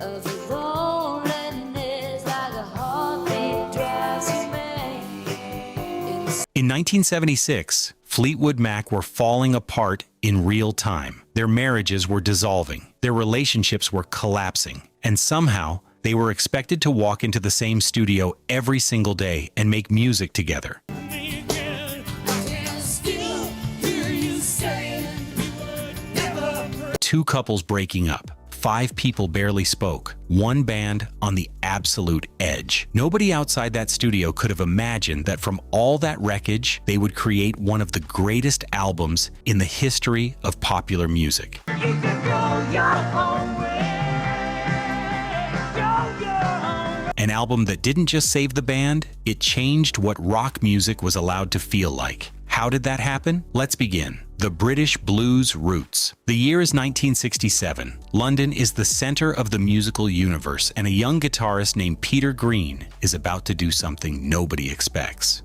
of the loneliness like a heartbeat drives you mad. In 1976, Fleetwood Mac were falling apart in real time. Their marriages were dissolving, their relationships were collapsing, and somehow they were expected to walk into the same studio every single day and make music together. Two couples breaking up, 5 people barely spoke, one band on the absolute edge. Nobody outside that studio could have imagined that from all that wreckage, they would create one of the greatest albums in the history of popular music. An album that didn't just save the band, it changed what rock music was allowed to feel like. How did that happen? Let's begin. The British blues roots. The year is 1967. London is the center of the musical universe, and a young guitarist named Peter Green is about to do something nobody expects.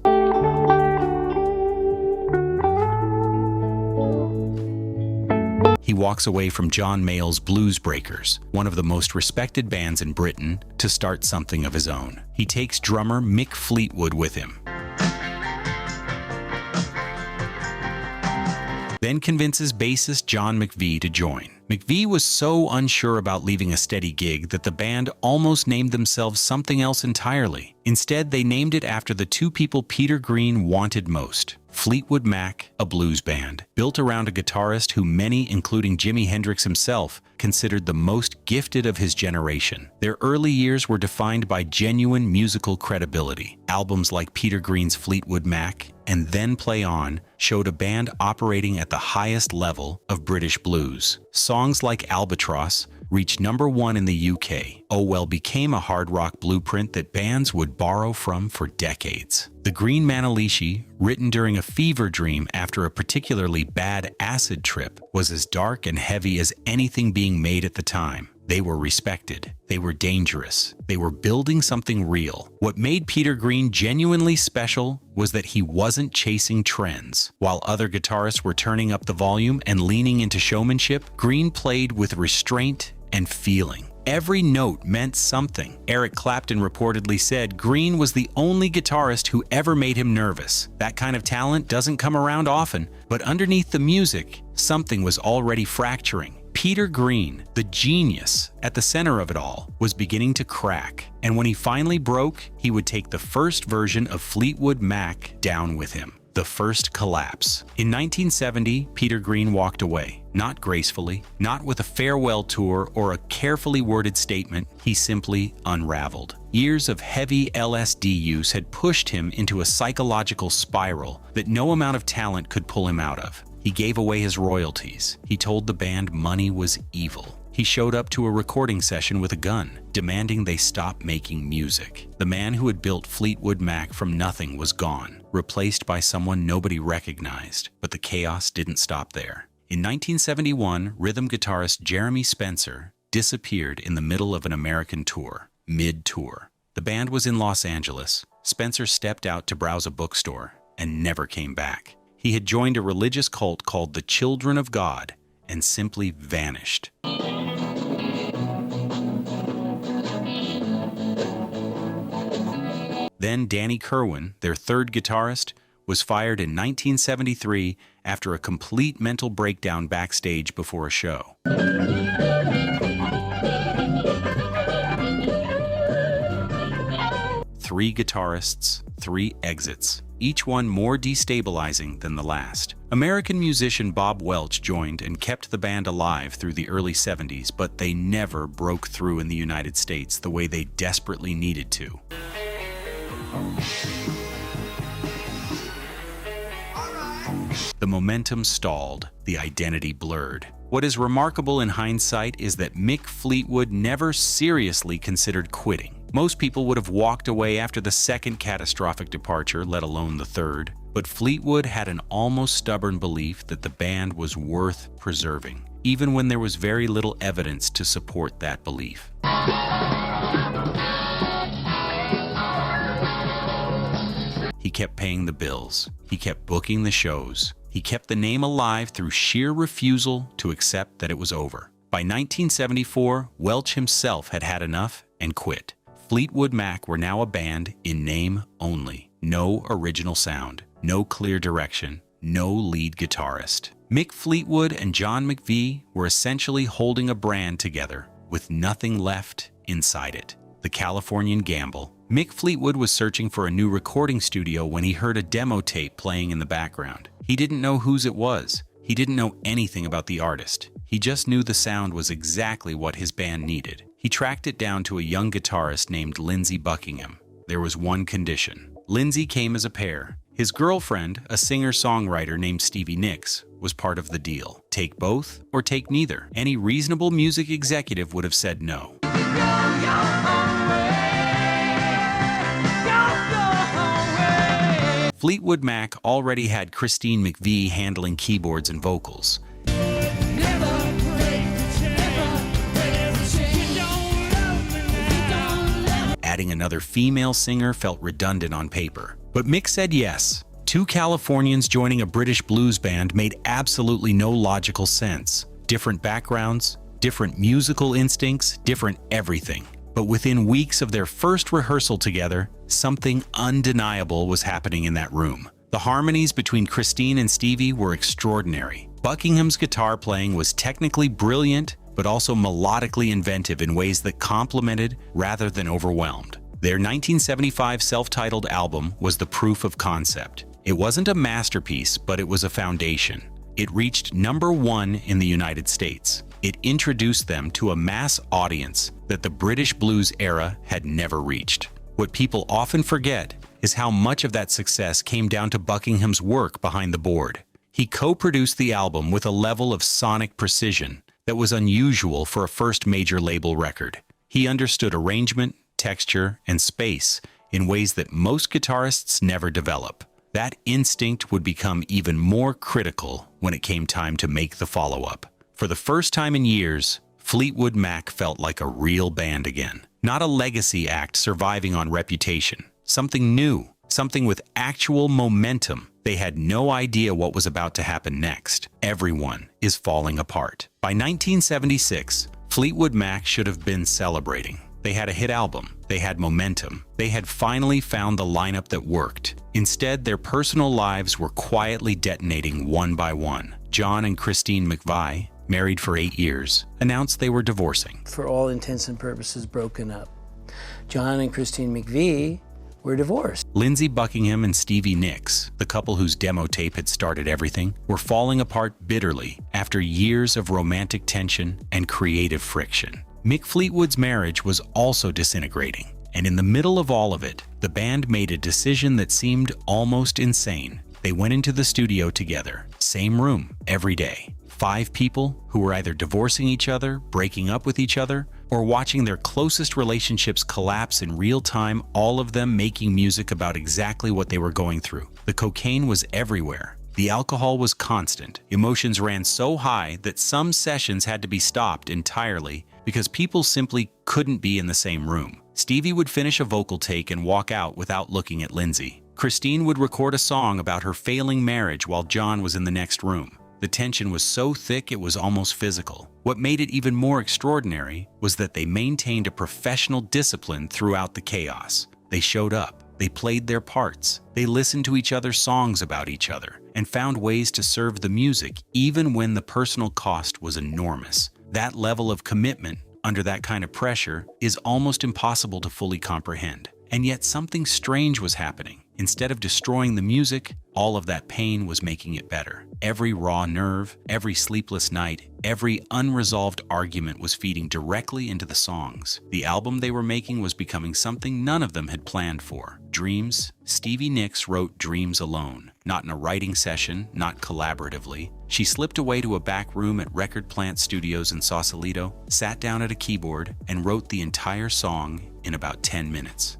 He walks away from John Mayall's Blues Breakers, one of the most respected bands in Britain, to start something of his own. He takes drummer Mick Fleetwood with him, then convinces bassist John McVie to join. McVie was so unsure about leaving a steady gig that the band almost named themselves something else entirely. Instead, they named it after the two people Peter Green wanted most: Fleetwood Mac, a blues band, built around a guitarist who many, including Jimi Hendrix himself, considered the most gifted of his generation. Their early years were defined by genuine musical credibility. Albums like Peter Green's Fleetwood Mac and Then Play On showed a band operating at the highest level of British blues. Songs like Albatross reached #1 in the UK. Oh Well became a hard rock blueprint that bands would borrow from for decades. The Green Manalishi, written during a fever dream after a particularly bad acid trip, was as dark and heavy as anything being made at the time. They were respected. They were dangerous. They were building something real. What made Peter Green genuinely special was that he wasn't chasing trends. While other guitarists were turning up the volume and leaning into showmanship, Green played with restraint and feeling. Every note meant something. Eric Clapton reportedly said Green was the only guitarist who ever made him nervous. That kind of talent doesn't come around often, but underneath the music, something was already fracturing. Peter Green, the genius at the center of it all, was beginning to crack. And when he finally broke, he would take the first version of Fleetwood Mac down with him. The first collapse. In 1970, Peter Green walked away. Not gracefully, not with a farewell tour or a carefully worded statement. He simply unraveled. Years of heavy LSD use had pushed him into a psychological spiral that no amount of talent could pull him out of. He gave away his royalties. He told the band money was evil. He showed up to a recording session with a gun, demanding they stop making music. The man who had built Fleetwood Mac from nothing was gone, replaced by someone nobody recognized. But the chaos didn't stop there. In 1971, rhythm guitarist Jeremy Spencer disappeared in the middle of an American tour, mid-tour. The band was in Los Angeles. Spencer stepped out to browse a bookstore and never came back. He had joined a religious cult called the Children of God and simply vanished. Then Danny Kirwan, their third guitarist, was fired in 1973 after a complete mental breakdown backstage before a show. 3 guitarists, 3 exits, each one more destabilizing than the last. American musician Bob Welch joined and kept the band alive through the early 70s, but they never broke through in the United States the way they desperately needed to. The momentum stalled, the identity blurred. What is remarkable in hindsight is that Mick Fleetwood never seriously considered quitting. Most people would have walked away after the second catastrophic departure, let alone the third. But Fleetwood had an almost stubborn belief that the band was worth preserving, even when there was very little evidence to support that belief. He kept paying the bills. He kept booking the shows. He kept the name alive through sheer refusal to accept that it was over. By 1974, Welch himself had had enough and quit. Fleetwood Mac were now a band in name only. No original sound, no clear direction, no lead guitarist. Mick Fleetwood and John McVie were essentially holding a brand together with nothing left inside it. The Californian gamble. Mick Fleetwood was searching for a new recording studio when he heard a demo tape playing in the background. He didn't know whose it was. He didn't know anything about the artist. He just knew the sound was exactly what his band needed. He tracked it down to a young guitarist named Lindsey Buckingham. There was one condition. Lindsey came as a pair. His girlfriend, a singer-songwriter named Stevie Nicks, was part of the deal. Take both or take neither. Any reasonable music executive would have said no. Fleetwood Mac already had Christine McVie handling keyboards and vocals. Adding another female singer felt redundant on paper. But Mick said yes. Two Californians joining a British blues band made absolutely no logical sense. Different backgrounds, different musical instincts, different everything. But within weeks of their first rehearsal together, something undeniable was happening in that room. The harmonies between Christine and Stevie were extraordinary. Buckingham's guitar playing was technically brilliant, but also melodically inventive in ways that complemented rather than overwhelmed. Their 1975 self-titled album was the proof of concept. It wasn't a masterpiece, but it was a foundation. It reached #1 in the United States. It introduced them to a mass audience that the British blues era had never reached. What people often forget is how much of that success came down to Buckingham's work behind the board. He co-produced the album with a level of sonic precision that was unusual for a first major label record. He understood arrangement, texture, and space in ways that most guitarists never develop. That instinct would become even more critical when it came time to make the follow-up. For the first time in years, Fleetwood Mac felt like a real band again. Not a legacy act surviving on reputation. Something new, something with actual momentum. They had no idea what was about to happen next. Everyone is falling apart. By 1976, Fleetwood Mac should have been celebrating. They had a hit album. They had momentum. They had finally found the lineup that worked. Instead, their personal lives were quietly detonating one by one. John and Christine McVie, married for 8 years, announced they were divorcing. For all intents and purposes, broken up. John and Christine McVie were divorced. Lindsey Buckingham and Stevie Nicks, the couple whose demo tape had started everything, were falling apart bitterly after years of romantic tension and creative friction. Mick Fleetwood's marriage was also disintegrating, and in the middle of all of it, the band made a decision that seemed almost insane. They went into the studio together, same room, every day. 5 people who were either divorcing each other, breaking up with each other, or watching their closest relationships collapse in real time, all of them making music about exactly what they were going through. The cocaine was everywhere. The alcohol was constant. Emotions ran so high that some sessions had to be stopped entirely because people simply couldn't be in the same room. Stevie would finish a vocal take and walk out without looking at Lindsey. Christine would record a song about her failing marriage while John was in the next room. The tension was so thick it was almost physical. What made it even more extraordinary was that they maintained a professional discipline throughout the chaos. They showed up. They played their parts. They listened to each other's songs about each other and found ways to serve the music even when the personal cost was enormous. That level of commitment under that kind of pressure is almost impossible to fully comprehend. And yet something strange was happening. Instead of destroying the music, all of that pain was making it better. Every raw nerve, every sleepless night, every unresolved argument was feeding directly into the songs. The album they were making was becoming something none of them had planned for. Dreams. Stevie Nicks wrote Dreams alone, not in a writing session, not collaboratively. She slipped away to a back room at Record Plant Studios in Sausalito, sat down at a keyboard, and wrote the entire song in about 10 minutes.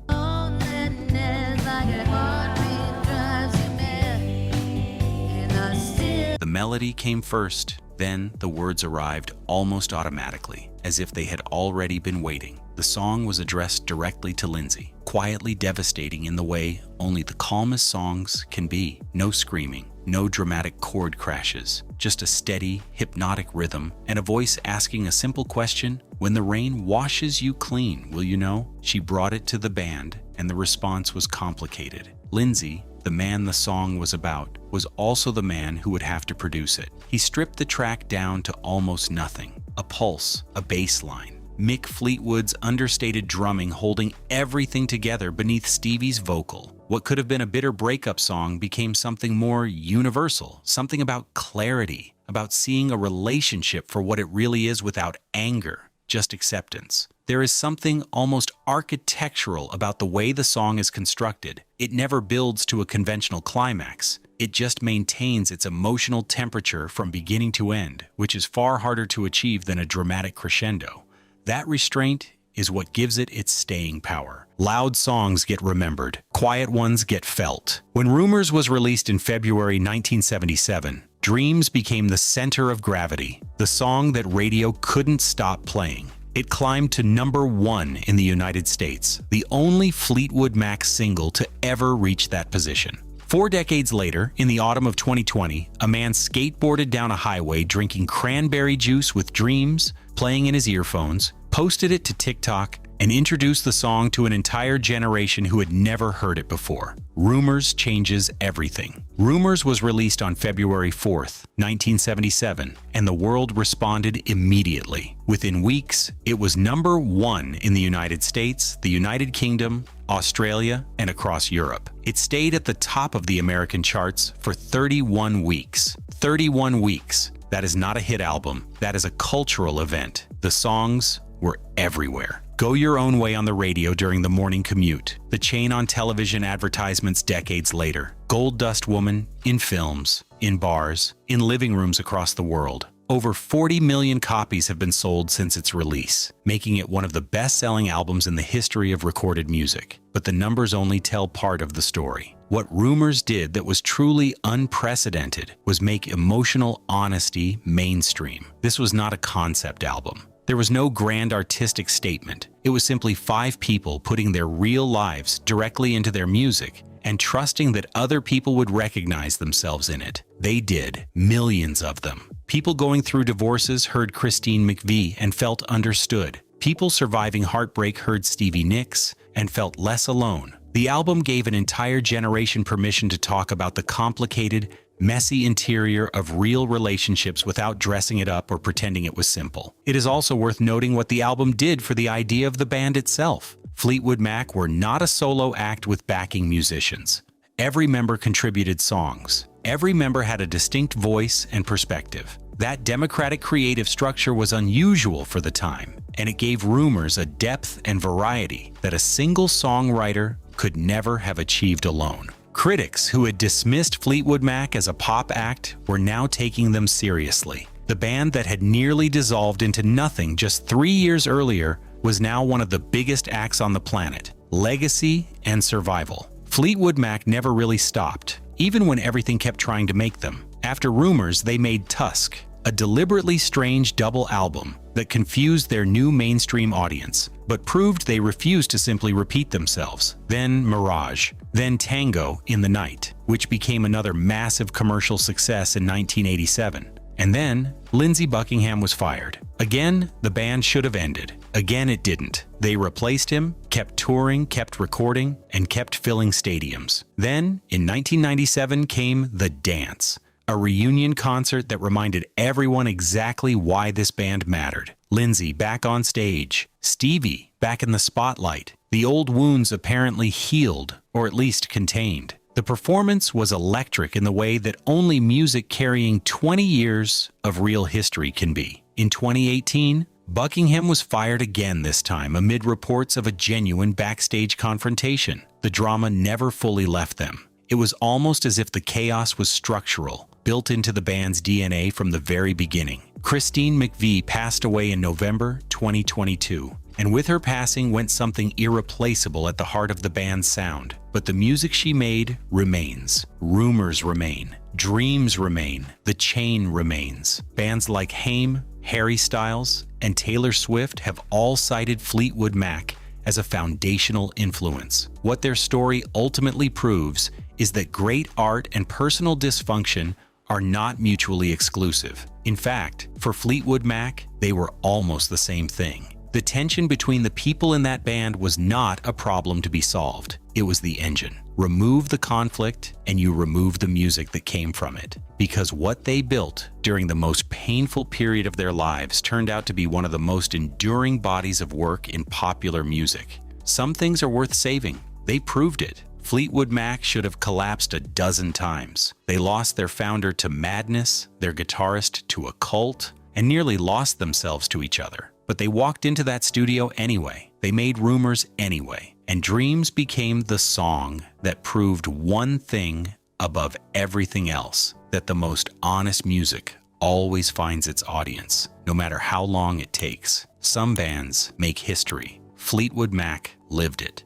The melody came first, then the words arrived almost automatically, as if they had already been waiting. The song was addressed directly to Lindsey. quietly devastating in the way only the calmest songs can be. No screaming, no dramatic chord crashes, just a steady, hypnotic rhythm and a voice asking a simple question: when the rain washes you clean, will you know? She brought it to the band, and the response was complicated. Lindsay, the man the song was about, was also the man who would have to produce it. He stripped the track down to almost nothing: a pulse, a bass line, Mick Fleetwood's understated drumming holding everything together beneath Stevie's vocal. What could have been a bitter breakup song became something more universal, something about clarity, about seeing a relationship for what it really is without anger, just acceptance. There is something almost architectural about the way the song is constructed. It never builds to a conventional climax. It just maintains its emotional temperature from beginning to end, which is far harder to achieve than a dramatic crescendo. That restraint is what gives it its staying power. Loud songs get remembered, quiet ones get felt. When Rumours was released in February 1977, Dreams became the center of gravity, the song that radio couldn't stop playing. It climbed to #1 in the United States, the only Fleetwood Mac single to ever reach that position. 4 decades later, in the autumn of 2020, a man skateboarded down a highway drinking cranberry juice with Dreams playing in his earphones, posted it to TikTok, and introduced the song to an entire generation who had never heard it before. Rumours changes everything. Rumours was released on February 4th, 1977, and the world responded immediately. Within weeks, it was #1 in the United States, the United Kingdom, Australia, and across Europe. It stayed at the top of the American charts for 31 weeks. 31 weeks. That is not a hit album. That is a cultural event. The songs were everywhere. Go Your Own Way on the radio during the morning commute. The Chain on television advertisements decades later. Gold Dust Woman in films, in bars, in living rooms across the world. Over 40 million copies have been sold since its release, making it one of the best-selling albums in the history of recorded music. But the numbers only tell part of the story. What Rumours did that was truly unprecedented was make emotional honesty mainstream. This was not a concept album. There was no grand artistic statement. It was simply 5 people putting their real lives directly into their music and trusting that other people would recognize themselves in it. They did, millions of them. People going through divorces heard Christine McVie and felt understood. People surviving heartbreak heard Stevie Nicks and felt less alone. The album gave an entire generation permission to talk about the complicated, messy interior of real relationships without dressing it up or pretending it was simple. It is also worth noting what the album did for the idea of the band itself. Fleetwood Mac were not a solo act with backing musicians. Every member contributed songs. Every member had a distinct voice and perspective. That democratic creative structure was unusual for the time, and it gave Rumours a depth and variety that a single songwriter could never have achieved alone. Critics who had dismissed Fleetwood Mac as a pop act were now taking them seriously. The band that had nearly dissolved into nothing just 3 years earlier was now one of the biggest acts on the planet. Legacy and survival. Fleetwood Mac never really stopped, even when everything kept trying to make them. After Rumours, they made Tusk, a deliberately strange double album that confused their new mainstream audience, but proved they refused to simply repeat themselves. Then Mirage, then Tango in the Night, which became another massive commercial success in 1987. And then Lindsey Buckingham was fired. Again, the band should have ended. Again, it didn't. They replaced him, kept touring, kept recording, and kept filling stadiums. Then, in 1997 came The Dance, a reunion concert that reminded everyone exactly why this band mattered. Lindsey back on stage, Stevie back in the spotlight, the old wounds apparently healed, or at least contained. The performance was electric in the way that only music carrying 20 years of real history can be. In 2018, Buckingham was fired again, this time amid reports of a genuine backstage confrontation. The drama never fully left them. It was almost as if the chaos was structural, built into the band's DNA from the very beginning. Christine McVie passed away in November 2022, and with her passing went something irreplaceable at the heart of the band's sound. But the music she made remains. Rumours remain. Dreams remain. The Chain remains. Bands like Haim, Harry Styles, and Taylor Swift have all cited Fleetwood Mac as a foundational influence. What their story ultimately proves is that great art and personal dysfunction are not mutually exclusive. In fact, for Fleetwood Mac, they were almost the same thing. The tension between the people in that band was not a problem to be solved. It was the engine. Remove the conflict, and you remove the music that came from it. Because what they built during the most painful period of their lives turned out to be one of the most enduring bodies of work in popular music. Some things are worth saving. They proved it. Fleetwood Mac should have collapsed a dozen times. They lost their founder to madness, their guitarist to a cult, and nearly lost themselves to each other. But they walked into that studio anyway. They made Rumours anyway. And Dreams became the song that proved one thing above everything else, that the most honest music always finds its audience, no matter how long it takes. Some bands make history. Fleetwood Mac lived it.